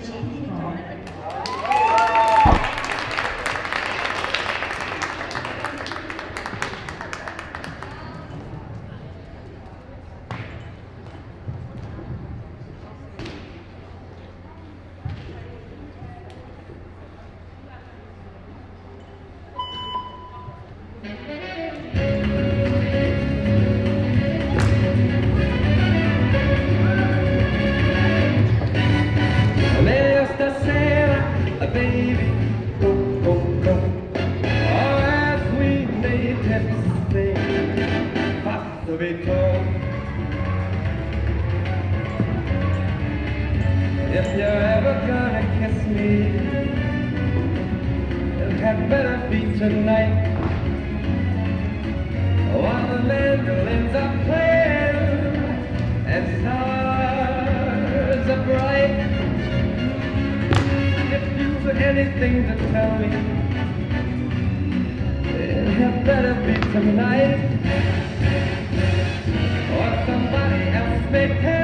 docenti Nicole. Meglio stasera, baby, go, go, go. Or as we natives say, fatto Vito. If you're ever gonna kiss me, it had better be tonight. While the mandolins are playing and stars are bright. If you've anything to tell me, it had better be tonight, or somebody else may tell